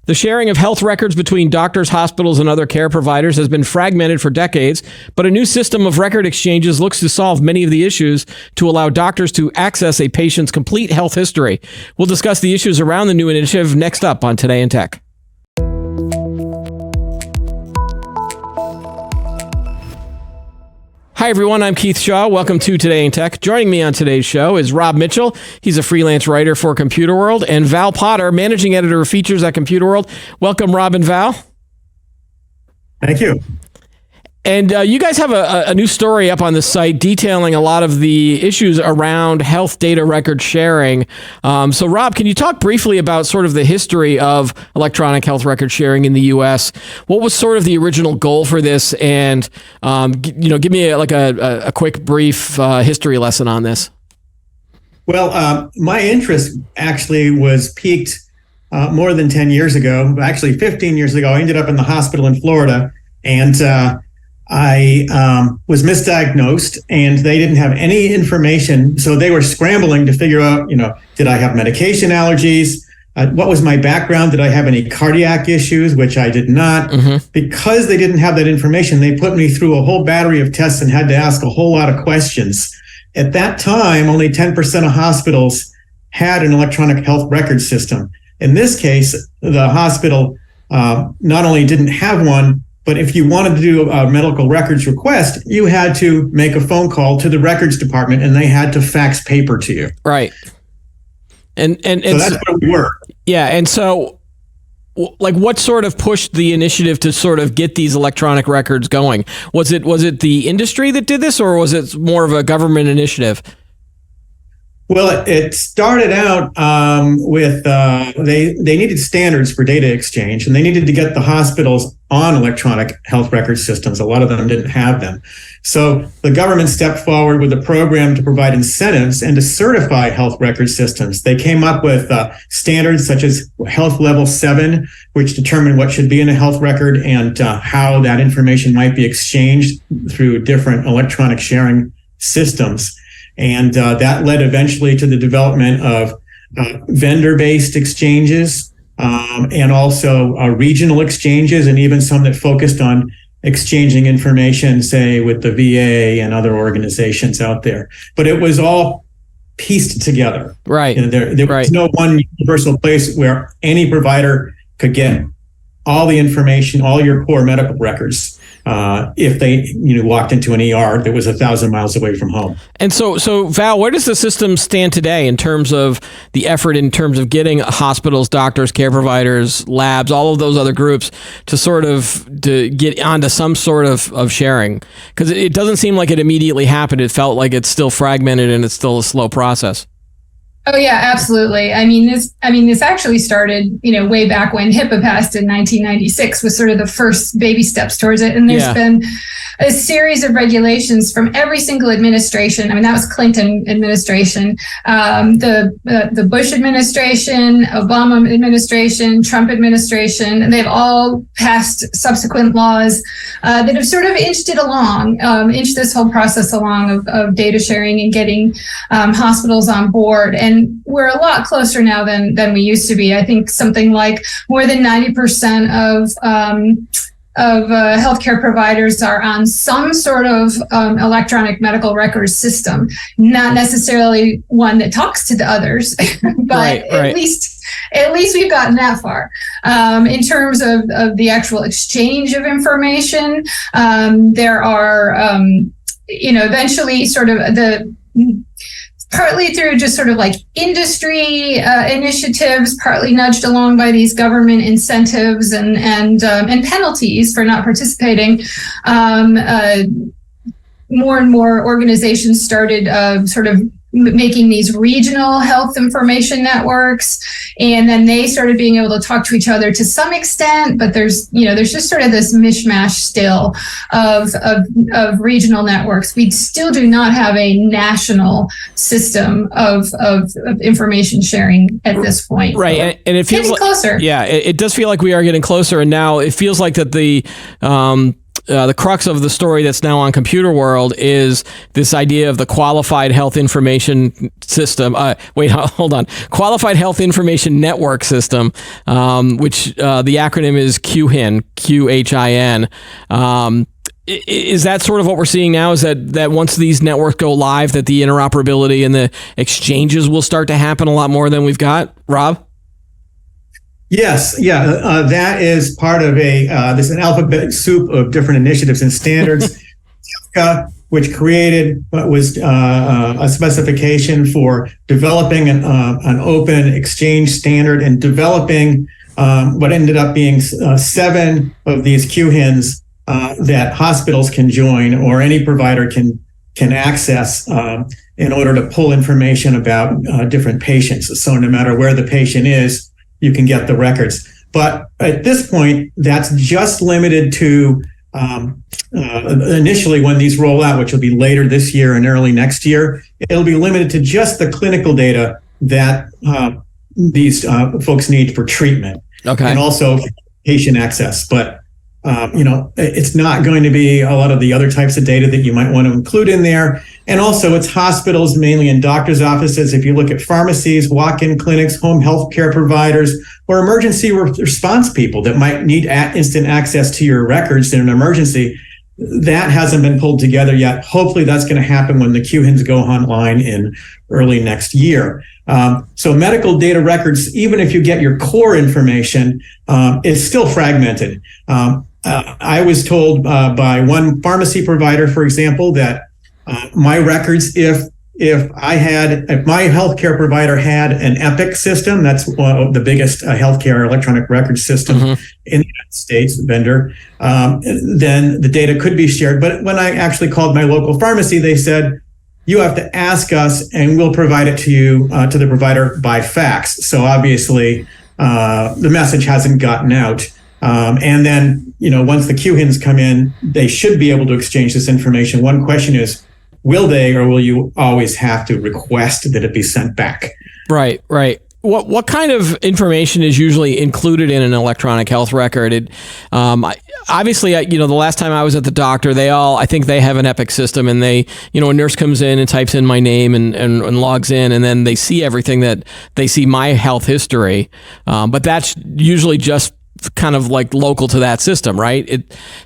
The sharing of health records between doctors, hospitals, and other care providers has been fragmented for decades, but a new system of record exchanges looks to solve many of the issues to allow doctors to access a patient's complete health history. We'll discuss the issues around the new initiative next up on Today in Tech. Hi, everyone. I'm Keith Shaw. Welcome to Today in Tech. Joining me on today's show is Rob Mitchell. He's a freelance writer for Computer World, and Val Potter, managing editor of features at Computer World. Welcome, Rob and Val. Thank you. And you guys have a new story up on the site detailing a lot of the issues around health data record sharing. So, Rob, can you talk briefly about sort of the history of electronic health record sharing in the U.S.? What was sort of the original goal for this? And, give me a quick, brief history lesson on this. Well, my interest actually was piqued more than 10 years ago. Actually, 15 years ago, I ended up in the hospital in Florida, and I was misdiagnosed, and they didn't have any information. So they were scrambling to figure out, did I have medication allergies? What was my background? Did I have any cardiac issues, which I did not? Mm-hmm. Because they didn't have that information, they put me through a whole battery of tests and had to ask a whole lot of questions. At that time, only 10% of hospitals had an electronic health record system. In this case, the hospital not only didn't have one, but if you wanted to do a medical records request, you had to make a phone call to the records department, and they had to fax paper to you. Right. And so that's where we were. Yeah. And so, what sort of pushed the initiative to sort of get these electronic records going? Was it the industry that did this, or was it more of a government initiative? Well, it started out with they needed standards for data exchange, and they needed to get the hospitals on electronic health record systems. A lot of them didn't have them. So the government stepped forward with a program to provide incentives and to certify health record systems. They came up with standards such as Health Level 7, which determined what should be in a health record and how that information might be exchanged through different electronic sharing systems. And that led eventually to the development of vendor-based exchanges and also regional exchanges, and even some that focused on exchanging information, say, with the VA and other organizations out there. But it was all pieced together. Right. There was no one universal place where any provider could get all the information, all your core medical records, if they walked into an ER that was 1,000 miles away from home. And so Val, where does the system stand today in terms of the effort, in terms of getting hospitals, doctors, care providers, labs, all of those other groups to get onto some sort of sharing? Because it doesn't seem like it immediately happened. It felt like it's still fragmented and it's still a slow process. Oh yeah, absolutely. I mean, this actually started, way back when HIPAA passed in 1996 was sort of the first baby steps towards it. And there's been a series of regulations from every single administration. I mean, that was Clinton administration, the Bush administration, Obama administration, Trump administration, and they've all passed subsequent laws that have sort of inched it along, inched this whole process along of data sharing and getting hospitals on board. And we're a lot closer now than we used to be. I think something like more than 90% of healthcare providers are on some sort of electronic medical records system, not necessarily one that talks to the others, but at least we've gotten that far. In terms of the actual exchange of information, there are, eventually sort of partly through just sort of like industry initiatives, partly nudged along by these government incentives and penalties for not participating. More and more organizations started sort of making these regional health information networks, and then they started being able to talk to each other to some extent, but there's just sort of this mishmash still of regional networks. We still do not have a national system of information sharing at this point. Right, and it feels getting closer. Yeah, it does feel like we are getting closer, and now it feels like that the the crux of the story that's now on Computer World is this idea of the Qualified Health Information System. Hold on. Qualified Health Information Network System, which the acronym is QHIN, QHIN. Is that sort of what we're seeing now? Is that once these networks go live, that the interoperability and the exchanges will start to happen a lot more than we've got? Rob? Yes, that is part of there's an alphabet soup of different initiatives and standards, which created what was a specification for developing an open exchange standard and developing what ended up being 7 of these QHINs that hospitals can join or any provider can access in order to pull information about different patients. So no matter where the patient is, you can get the records. But at this point, that's just limited to initially when these roll out, which will be later this year and early next year, it'll be limited to just the clinical data that these folks need for treatment. Okay. And also patient access. But it's not going to be a lot of the other types of data that you might want to include in there. And also it's hospitals, mainly in doctors' offices. If you look at pharmacies, walk-in clinics, home health care providers, or emergency response people that might need instant access to your records in an emergency, that hasn't been pulled together yet. Hopefully that's going to happen when the QHINs go online in early next year. So medical data records, even if you get your core information, is still fragmented. I was told by one pharmacy provider, for example, that my records, if my healthcare provider had an Epic system, that's the biggest healthcare electronic record system in the United States, vendor, then the data could be shared. But when I actually called my local pharmacy, they said, you have to ask us and we'll provide it to you, to the provider by fax. So obviously the message hasn't gotten out. And then, once the QHINs come in, they should be able to exchange this information. One question is, will they, or will you always have to request that it be sent back? Right. What kind of information is usually included in an electronic health record? Obviously, the last time I was at the doctor, I think they have an Epic system, and a nurse comes in and types in my name and logs in, and then they see everything that they see my health history. But that's usually just kind of like local to that system, right?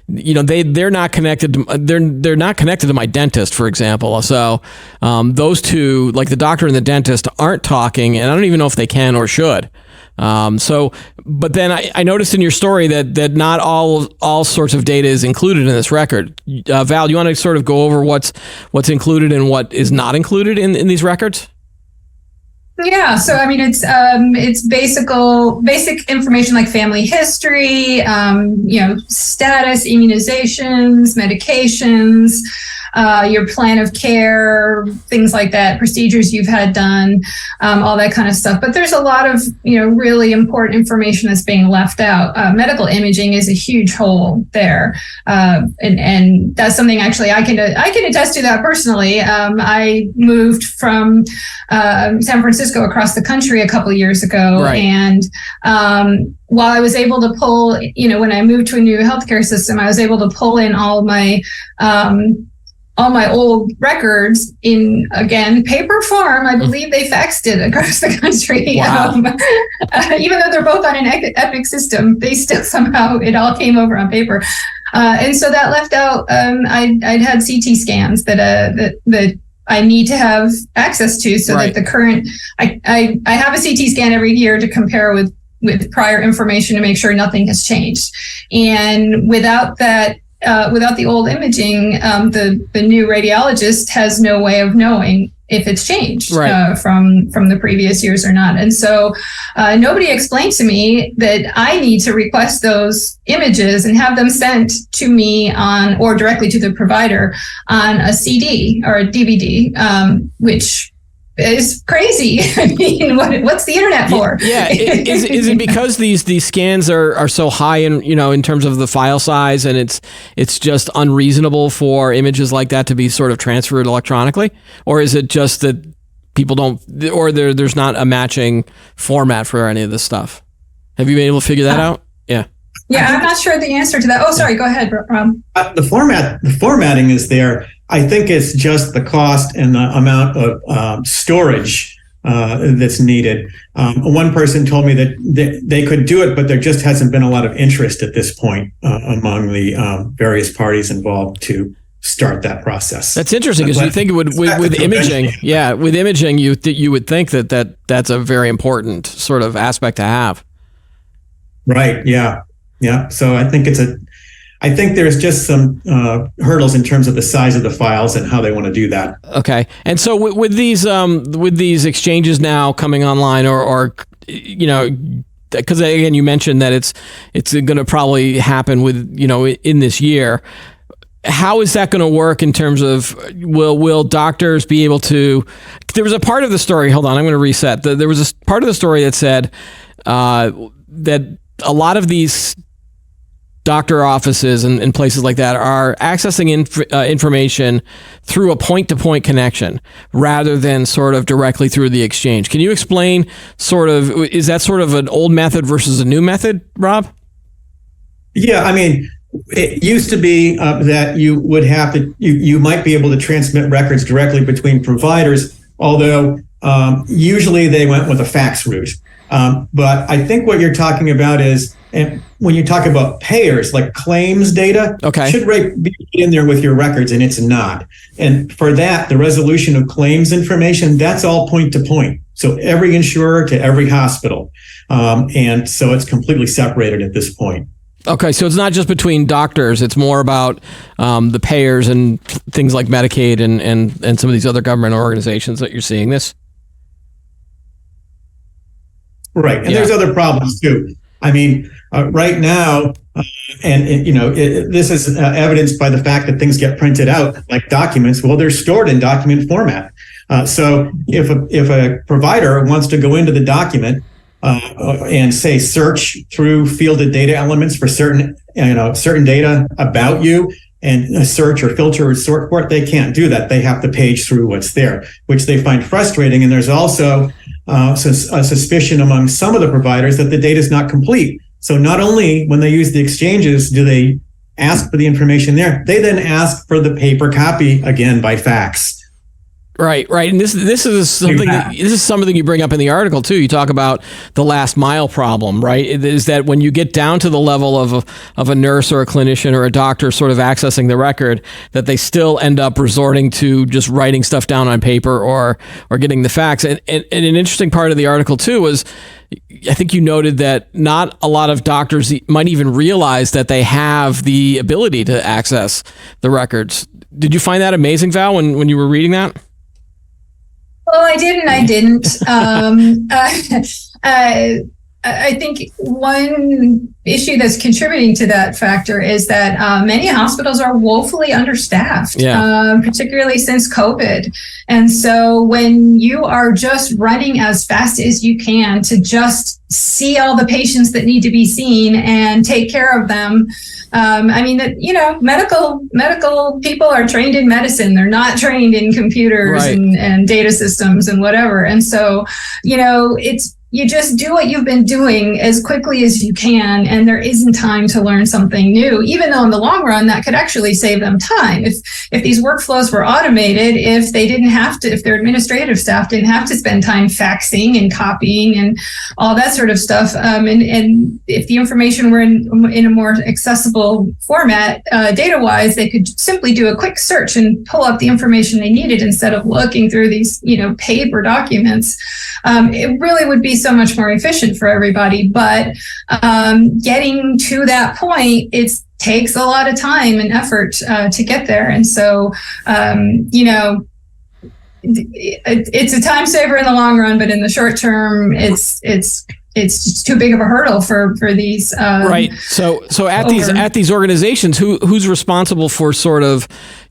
They're not connected to, they're not connected to my dentist, for example. So those two, like the doctor and the dentist, aren't talking, and I don't even know if they can or should. But then I noticed in your story that not all sorts of data is included in this record. Val, do you want to sort of go over what's included and what is not included in these records? Yeah, so I mean, it's basic information like family history, status, immunizations, medications, your plan of care, things like that, procedures you've had done, all that kind of stuff. But there's a lot of, really important information that's being left out. Medical imaging is a huge hole there. And that's something actually I can attest to that personally. I moved from San Francisco across the country a couple of years ago. Right. And while I was able to pull, when I moved to a new healthcare system, I was able to pull in all my old records in, again, paper form. I believe they faxed it across the country. Wow. Even though they're both on an Epic system, they still somehow, it all came over on paper. And so that left out, I'd had CT scans that I need to have access to, so right. that the current, I have a CT scan every year to compare with prior information to make sure nothing has changed. And without that, without the old imaging, the new radiologist has no way of knowing if it's changed right. From the previous years or not. And so nobody explained to me that I need to request those images and have them sent to me or directly to the provider on a CD or a DVD, which is crazy. I mean, what's the internet for? Yeah. Is it because these scans are so high in terms of the file size, and it's just unreasonable for images like that to be sort of transferred electronically? Or is it just that people don't, or there's not a matching format for any of this stuff? Have you been able to figure that out? Yeah. Yeah, I'm not sure the answer to that. Oh, sorry. Go ahead, Rob. The formatting is there. I think it's just the cost and the amount of storage that's needed. One person told me that they could do it, but there just hasn't been a lot of interest at this point among the various parties involved to start that process. That's interesting because you think it would with imaging. Yeah, with imaging, you would think that's a very important sort of aspect to have. Right. Yeah. Yeah. So I think there's just some hurdles in terms of the size of the files and how they want to do that. Okay. And so with these exchanges now coming online, or because again you mentioned that it's going to probably happen in this year. How is that going to work in terms of will doctors be able to? There was a part of the story. Hold on, I'm going to reset. There was a part of the story that said that a lot of these doctor offices and places like that are accessing information through a point-to-point connection rather than sort of directly through the exchange. Can you explain is that sort of an old method versus a new method, Rob? Yeah, I mean, it used to be that you would have to, you might be able to transmit records directly between providers, although usually they went with a fax route. But I think what you're talking about is, and when you talk about payers, like claims data, should be in there with your records, and it's not. And for that, the resolution of claims information, that's all point to point. So every insurer to every hospital. And so it's completely separated at this point. Okay, so it's not just between doctors; it's more about the payers and things like Medicaid and some of these other government organizations that you're seeing this. Right, and there's other problems too. I mean, right now, this is evidenced by the fact that things get printed out like documents. Well, they're stored in document format. So if a provider wants to go into the document and say search through fielded data elements for certain data about you and search or filter or sort for it, they can't do that. They have to page through what's there, which they find frustrating. And there's also a suspicion among some of the providers that the data is not complete. So not only when they use the exchanges do they ask for the information there, they then ask for the paper copy again by fax. Right. And this is something you bring up in the article too. You talk about the last mile problem, right? It is that when you get down to the level of a nurse or a clinician or a doctor sort of accessing the record, that they still end up resorting to just writing stuff down on paper or getting the fax. And an interesting part of the article too was, I think you noted that not a lot of doctors might even realize that they have the ability to access the records. Did you find that amazing, Val, when you were reading that? Well, I did and I didn't. I think one issue that's contributing to that factor is that many hospitals are woefully understaffed, particularly since COVID. And so when you are just running as fast as you can to just see all the patients that need to be seen and take care of them, medical people are trained in medicine. They're not trained in computers and data systems and whatever. And so, you just do what you've been doing as quickly as you can, and there isn't time to learn something new, even though in the long run, that could actually save them time. If these workflows were automated, if their administrative staff didn't have to spend time faxing and copying and all that sort of stuff, and if the information were in a more accessible format, data-wise, they could simply do a quick search and pull up the information they needed instead of looking through these, paper documents. It really would be so much more efficient for everybody. But getting to that point, it takes a lot of time and effort to get there. And so, it's a time saver in the long run, but in the short term, it's just too big of a hurdle for these. Right. So at these organizations, who's responsible for sort of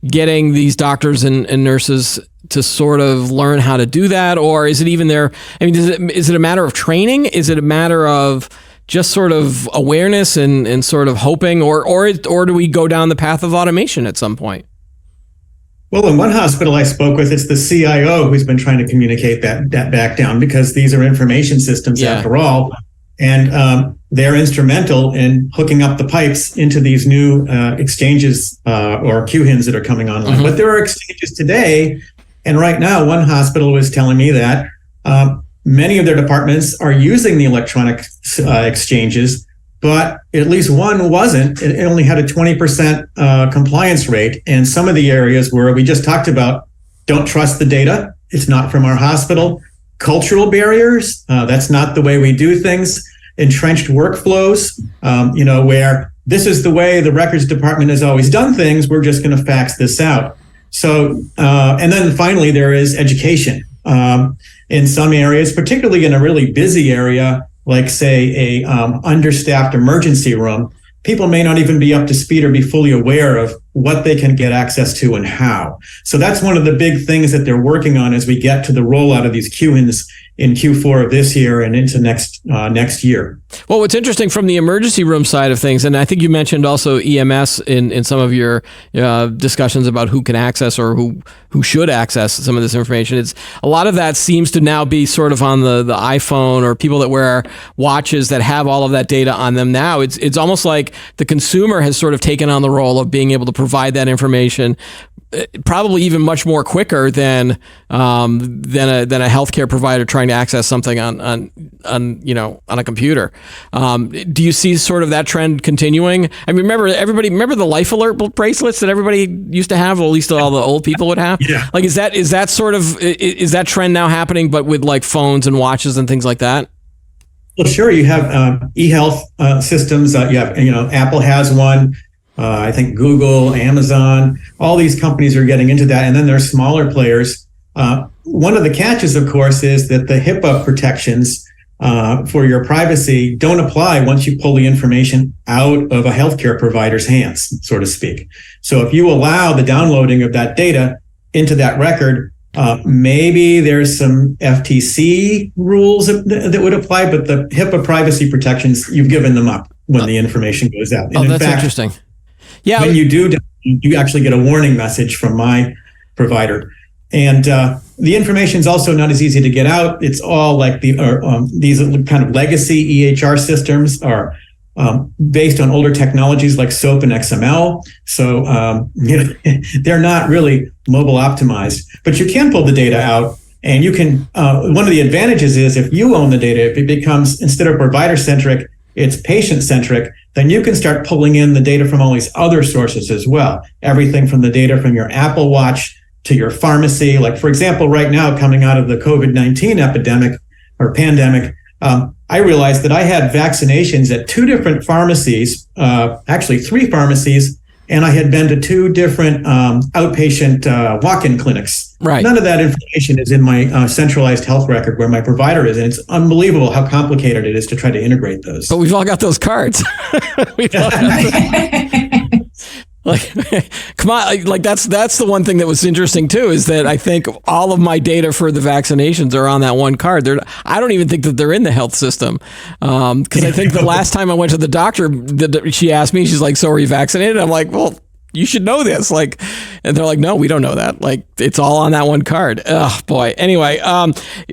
getting these doctors and nurses to sort of learn how to do that? Or is it even there? I mean, is it a matter of training? Is it a matter of just sort of awareness and sort of hoping, or do we go down the path of automation at some point? Well, in one hospital I spoke with, it's the CIO who's been trying to communicate that back down, because these are information systems after all. And they're instrumental in hooking up the pipes into these new exchanges or QHINs that are coming online. Mm-hmm. But there are exchanges today. And right now, one hospital was telling me that many of their departments are using the electronic exchanges, but at least one wasn't. It only had a 20% compliance rate. And some of the areas where we just talked about don't trust the data, it's not from our hospital. Cultural barriers, that's not the way we do things. Entrenched workflows, where this is the way the records department has always done things, we're just going to fax this out. So, and then finally, there is education. In some areas, particularly in a really busy area, like say a understaffed emergency room, people may not even be up to speed or be fully aware of what they can get access to and how. So that's one of the big things that they're working on as we get to the rollout of these QHINs in Q4 of this year and into next year. Well, what's interesting from the emergency room side of things, and I think you mentioned also EMS in some of your discussions about who can access or who should access some of this information. It's a lot of that seems to now be sort of on the iPhone or people that wear watches that have all of that data on them now. It's almost like the consumer has sort of taken on the role of being able to provide that information, probably even much more quicker than a healthcare provider trying to access something on a computer. Do you see sort of that trend continuing? I mean, remember the Life Alert bracelets that everybody used to have, or at least all the old people would have? Yeah. Like, is that trend now happening, but with like phones and watches and things like that? Well, sure. You have e-health systems. You have, Apple has one. I think Google, Amazon, all these companies are getting into that. And then there's smaller players. One of the catches, of course, is that the HIPAA protections for your privacy don't apply once you pull the information out of a healthcare provider's hands, so to speak. So if you allow the downloading of that data into that record, maybe there's some FTC rules that would apply, but the HIPAA privacy protections, you've given them up when the information goes out. And that's interesting. Yeah. When you do, you actually get a warning message from my provider. And the information is also not as easy to get out. It's all like these kind of legacy EHR systems are based on older technologies like SOAP and XML. So they're not really mobile optimized, but you can pull the data out. And you can, one of the advantages is if you own the data, if it becomes, instead of provider centric, it's patient centric, then you can start pulling in the data from all these other sources as well. Everything from the data from your Apple Watch to your pharmacy. Like, for example, right now, coming out of the COVID-19 epidemic or pandemic, I realized that I had vaccinations at two different pharmacies, actually three pharmacies, and I had been to two different outpatient walk-in clinics. Right. None of that information is in my centralized health record where my provider is, and it's unbelievable how complicated it is to try to integrate those. But we've all got those cards. Like, come on, like that's the one thing that was interesting too, is that I think all of my data for the vaccinations are on that one card. I don't even think that they're in the health system, because I think the last time I went to the doctor, she asked me, she's like, "So are you vaccinated?" I'm like, "Well, you should know this." Like, and they're like, "No, we don't know that. Like, it's all on that one card." Oh boy. Anyway,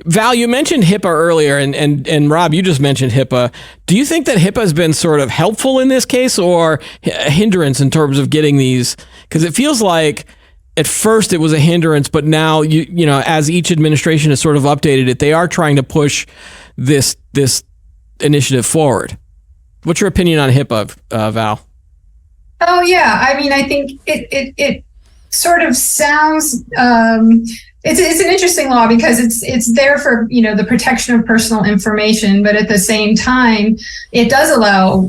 Val, you mentioned HIPAA earlier, and Rob, you just mentioned HIPAA. Do you think that HIPAA has been sort of helpful in this case, or a hindrance in terms of getting these? Because it feels like at first it was a hindrance, but now you know, as each administration has sort of updated it, they are trying to push this initiative forward. What's your opinion on HIPAA, Val? Oh yeah, I mean, I think it sort of sounds it's an interesting law because it's there for, you know, the protection of personal information, but at the same time, it does allow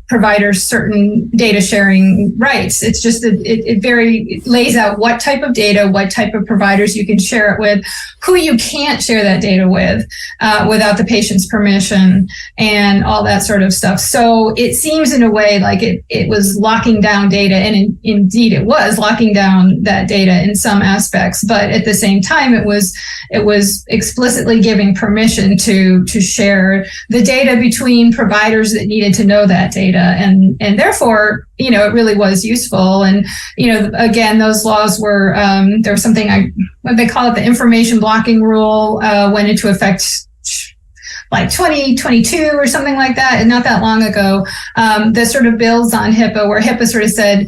providers certain data sharing rights. It's just that it lays out what type of data, what type of providers you can share it with, who you can't share that data with without the patient's permission, and all that sort of stuff. So it seems in a way like it was locking down data, and indeed it was locking down that data in some aspects, but at the same time, it was explicitly giving permission to share the data between providers that needed to know that data, and therefore, you know, it really was useful. And, you know, again, those laws were there was something what they call it, the information blocking rule, went into effect like 2022 or something like that, and not that long ago, that sort of builds on HIPAA, where HIPAA sort of said,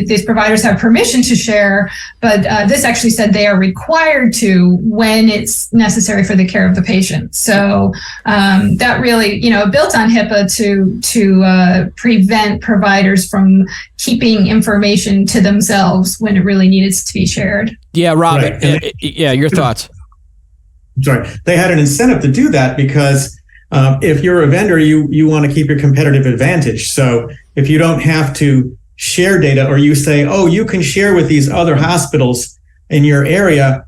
these providers have permission to share, but this actually said they are required to when it's necessary for the care of the patient. So that really, built on HIPAA to prevent providers from keeping information to themselves when it really needed to be shared. Yeah, Rob. Right. Your thoughts. Sorry, they had an incentive to do that because if you're a vendor, you want to keep your competitive advantage. So if you don't have to share data, or you say, oh, you can share with these other hospitals in your area,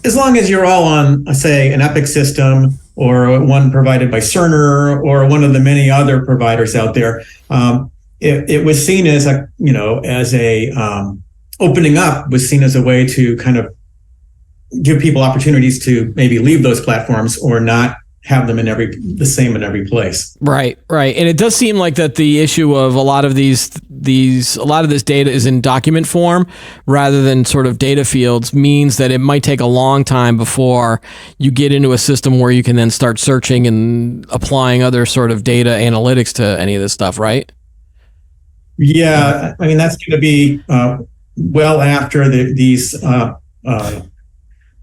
as long as you're all on, say, an Epic system or one provided by Cerner or one of the many other providers out there, it was seen as opening up was seen as a way to kind of give people opportunities to maybe leave those platforms or not have them the same in every place. Right. And it does seem like that the issue of a lot of this data is in document form rather than sort of data fields, means that it might take a long time before you get into a system where you can then start searching and applying other sort of data analytics to any of this stuff, right? Yeah, I mean, that's going to be well after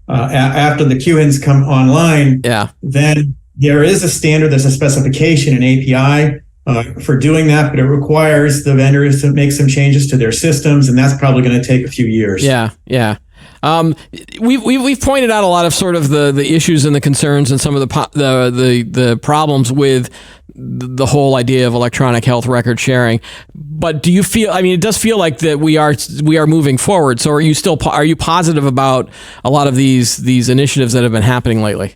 after the QHINs come online. Yeah. Then there is a standard, there's a specification, an API for doing that, but it requires the vendors to make some changes to their systems, and that's probably going to take a few years. Yeah. We've pointed out a lot of sort of the issues and the concerns and some of the problems with the whole idea of electronic health record sharing. But do you feel? I mean, it does feel like that we are moving forward. So are you positive about a lot of these initiatives that have been happening lately?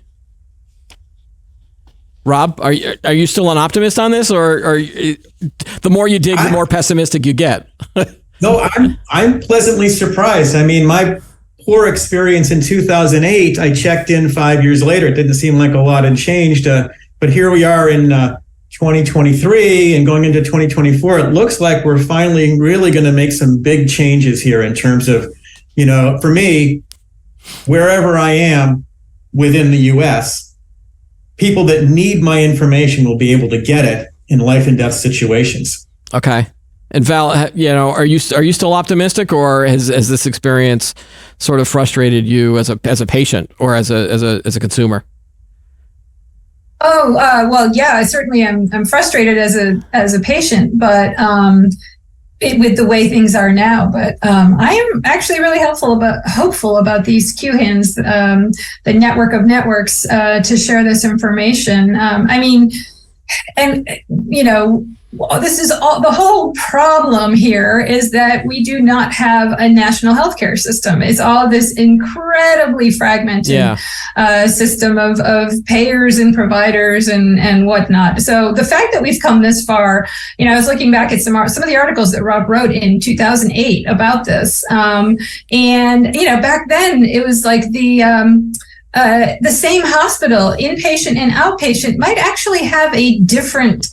Rob, are you still an optimist on this, or the more you dig, the more pessimistic you get? No, I'm pleasantly surprised. I mean, my poor experience in 2008, I checked in 5 years later. It didn't seem like a lot had changed, but here we are in 2023 and going into 2024. It looks like we're finally really going to make some big changes here in terms of, for me, wherever I am within the U.S., people that need my information will be able to get it in life and death situations. Okay. And Val, are you still optimistic, or has this experience sort of frustrated you as a patient or as a consumer? Oh, well, yeah, I certainly am. I'm frustrated as a patient, but with the way things are now. But I am actually really hopeful about these QHINs, the network of networks, to share this information. This is all, the whole problem here is that we do not have a national healthcare system. It's all this incredibly fragmented system of payers and providers and whatnot. So the fact that we've come this far, I was looking back at some of the articles that Rob wrote in 2008 about this. Back then it was like the same hospital, inpatient and outpatient, might actually have a different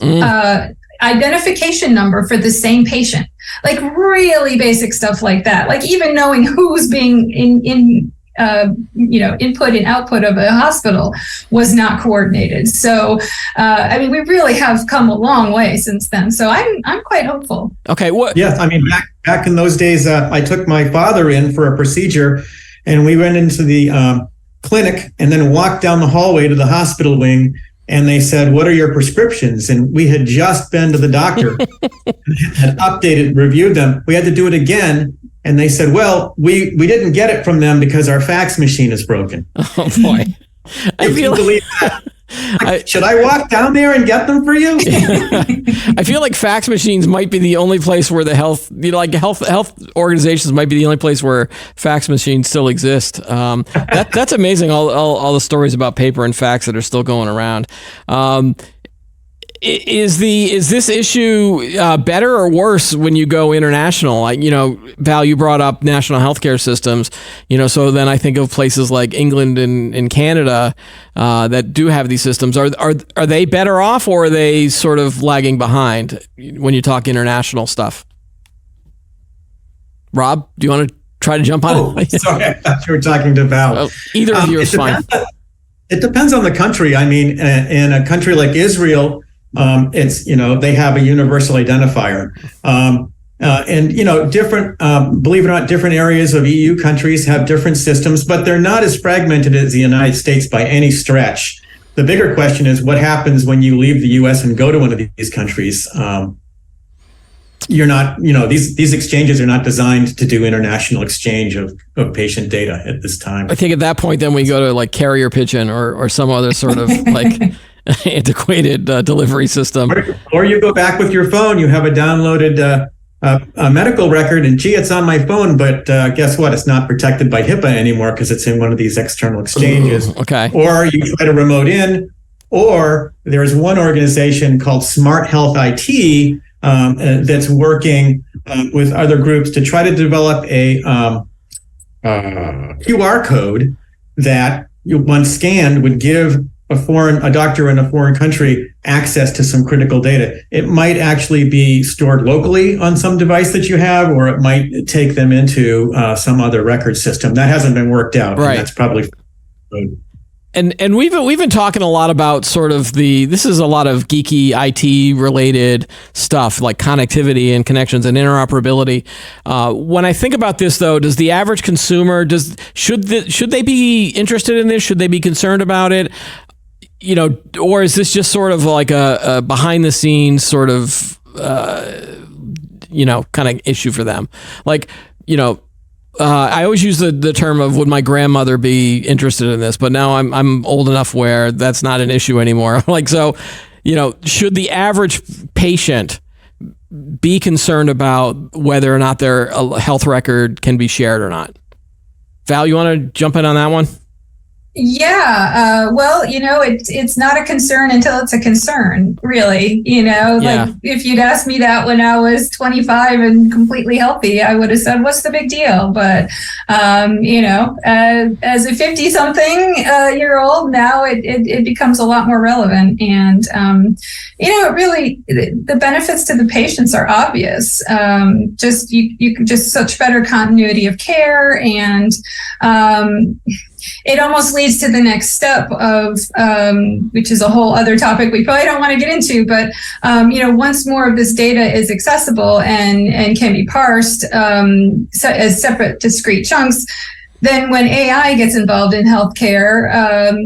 identification number for the same patient, like really basic stuff like that. Like even knowing who's being input and output of a hospital was not coordinated. So, we really have come a long way since then. So I'm quite hopeful. Okay. Yes. I mean, back in those days, I took my father in for a procedure, and we went into the clinic and then walked down the hallway to the hospital wing. And they said, "What are your prescriptions?" And we had just been to the doctor, had updated, reviewed them. We had to do it again. And they said, "Well, we didn't get it from them because our fax machine is broken." Oh, boy. I feel believe that. Should I walk down there and get them for you? I feel like fax machines might be the only place where the health organizations might be the only place where fax machines still exist. That's amazing. All the stories about paper and fax that are still going around. Is this issue better or worse when you go international? Like, Val, you brought up national healthcare systems, so then I think of places like England and Canada that do have these systems. Are they better off, or are they sort of lagging behind when you talk international stuff? Rob, do you want to try to jump on it? Sorry, I thought you were talking to Val. Either of you is fine. It depends on the country. I mean, in a country like Israel, it's, they have a universal identifier. And different, believe it or not, different areas of EU countries have different systems, but they're not as fragmented as the United States by any stretch. The bigger question is what happens when you leave the US and go to one of these countries. You're not, these exchanges are not designed to do international exchange of patient data at this time. I think at that point, then we go to like carrier pigeon or some other sort of like antiquated delivery system. Or you go back with your phone, you have a downloaded a medical record, and gee, it's on my phone, but guess what? It's not protected by HIPAA anymore because it's in one of these external exchanges. Ooh, okay. Or you try to remote in, or there's one organization called Smart Health IT that's working with other groups to try to develop a QR code that, once scanned, would give a doctor in a foreign country access to some critical data. It might actually be stored locally on some device that you have, or it might take them into some other record system. That hasn't been worked out. Right. And that's probably. And we've been talking a lot about sort of this is a lot of geeky IT related stuff like connectivity and connections and interoperability. When I think about this, though, does the average consumer should they be interested in this? Should they be concerned about it? Or is this just sort of like a behind the scenes sort of kind of issue for them? Like, I always use the term of would my grandmother be interested in this, but now I'm old enough where that's not an issue anymore. Like, so, should the average patient be concerned about whether or not their health record can be shared or not? Val, you want to jump in on that one? Yeah. Well, it's not a concern until it's a concern, really. Like if you'd asked me that when I was 25 and completely healthy, I would have said, what's the big deal? But, as a 50 something year old now, it becomes a lot more relevant. And, really the benefits to the patients are obvious. You just such better continuity of care, and, it almost leads to the next step of, which is a whole other topic we probably don't want to get into, but, once more of this data is accessible and can be parsed as separate, discrete chunks, then when AI gets involved in healthcare,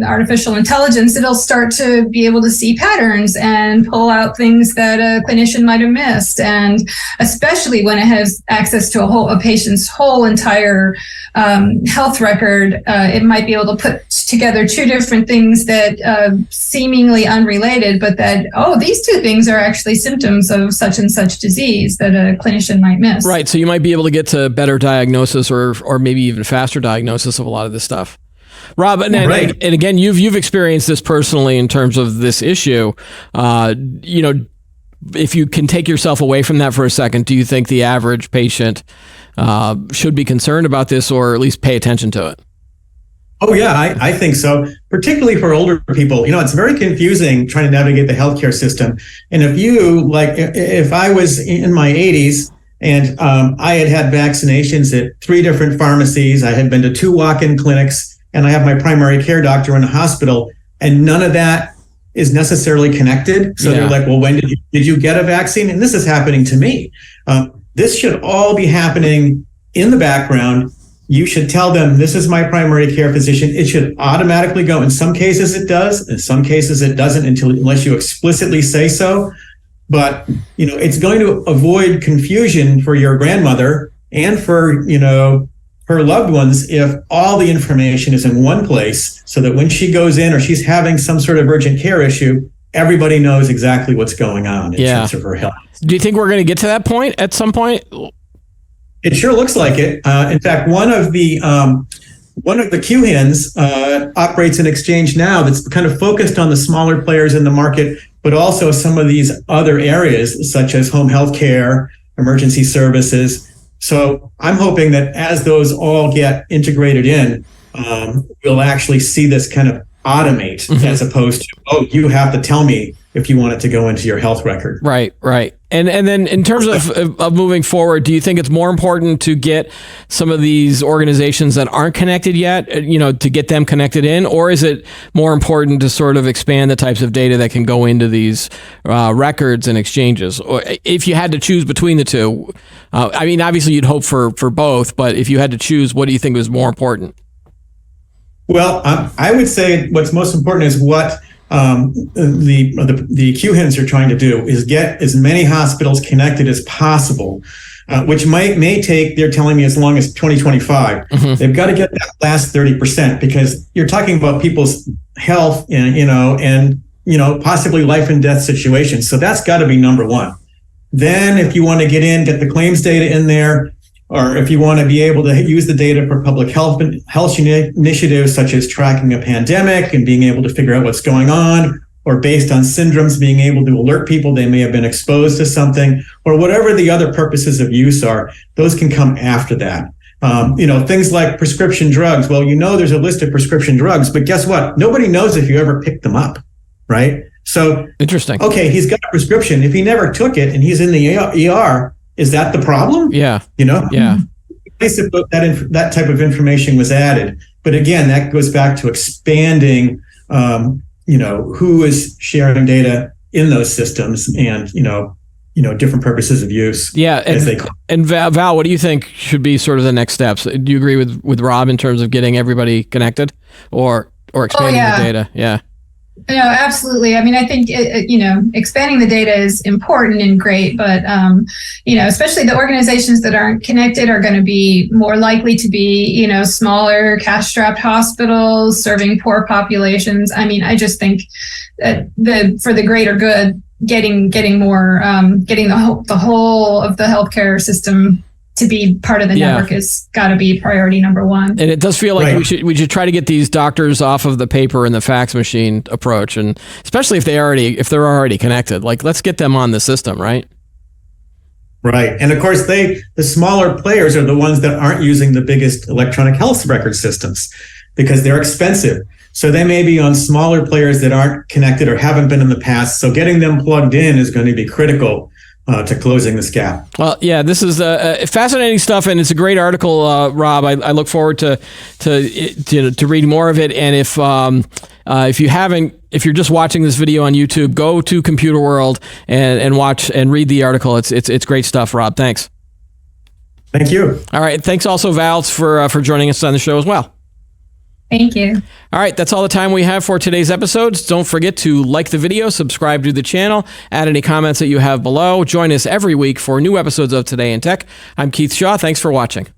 artificial intelligence, it'll start to be able to see patterns and pull out things that a clinician might have missed. And especially when it has access to a patient's whole entire health record, it might be able to put together two different things that seemingly unrelated, but that, these two things are actually symptoms of such and such disease that a clinician might miss. Right. So you might be able to get to better diagnosis or maybe even faster diagnosis of a lot of this stuff. Rob, and again, you've experienced this personally in terms of this issue. If you can take yourself away from that for a second, do you think the average patient should be concerned about this, or at least pay attention to it? Oh, yeah, I think so. Particularly for older people. It's very confusing trying to navigate the healthcare system. And if I was in my 80s, and I had vaccinations at 3 different pharmacies. I had been to 2 walk-in clinics, and I have my primary care doctor in a hospital, and none of that is necessarily connected. So they're like, well, when did you get a vaccine? And this is happening to me. This should all be happening in the background. You should tell them, this is my primary care physician. It should automatically go. In some cases it does. In some cases it doesn't unless you explicitly say so. But, it's going to avoid confusion for your grandmother and for, her loved ones if all the information is in one place, so that when she goes in or she's having some sort of urgent care issue, everybody knows exactly what's going on in terms of her health. Do you think we're going to get to that point at some point? It sure looks like it. In fact, one of the QHINs operates an exchange now that's kind of focused on the smaller players in the market, but also some of these other areas such as home health care, emergency services. So I'm hoping that as those all get integrated in, we'll actually see this kind of automate as opposed to, you have to tell me if you want it to go into your health record. Right. And then in terms of moving forward, do you think it's more important to get some of these organizations that aren't connected yet, to get them connected in, or is it more important to sort of expand the types of data that can go into these records and exchanges? Or if you had to choose between the two, obviously you'd hope for both, but if you had to choose, what do you think was more important? Well, I would say what's most important is what the QHINs are trying to do is get as many hospitals connected as possible, which may take, they're telling me, as long as 2025. Mm-hmm. They've got to get that last 30% because you're talking about people's health and possibly life and death situations. So that's got to be number one. Then if you want to get the claims data in there, or if you want to be able to use the data for public health initiatives such as tracking a pandemic and being able to figure out what's going on, or based on syndromes, being able to alert people they may have been exposed to something, or whatever the other purposes of use are, those can come after that. Things like prescription drugs. Well, there's a list of prescription drugs, but guess what? Nobody knows if you ever picked them up, right? So, interesting. Okay, he's got a prescription. If he never took it and he's in the ER, is that the problem? Yeah. Yeah. That type of information was added. But again, that goes back to expanding, who is sharing data in those systems and, different purposes of use. Yeah. And Val, what do you think should be sort of the next steps? Do you agree with Rob in terms of getting everybody connected or expanding the data? Yeah. No, absolutely. I think, expanding the data is important and great, but, especially the organizations that aren't connected are going to be more likely to be, smaller, cash-strapped hospitals serving poor populations. I just think that for the greater good, getting more, getting the whole of the healthcare system to be part of the network has got to be priority number one. And it does feel like we should try to get these doctors off of the paper and the fax machine approach, and especially if they're already connected. Like, let's get them on the system, right? Right. And of course, the smaller players are the ones that aren't using the biggest electronic health record systems because they're expensive. So they may be on smaller players that aren't connected or haven't been in the past. So getting them plugged in is going to be critical to closing this gap. Well, yeah, this is fascinating stuff, and it's a great article, Rob. I look forward to reading more of it. And if you're just watching this video on YouTube, go to Computer World and watch and read the article. It's great stuff, Rob. Thanks. Thank you. All right. Thanks also, Val, for joining us on the show as well. Thank you. All right, that's all the time we have for today's episodes. Don't forget to like the video, subscribe to the channel, add any comments that you have below. Join us every week for new episodes of Today in Tech. I'm Keith Shaw. Thanks for watching.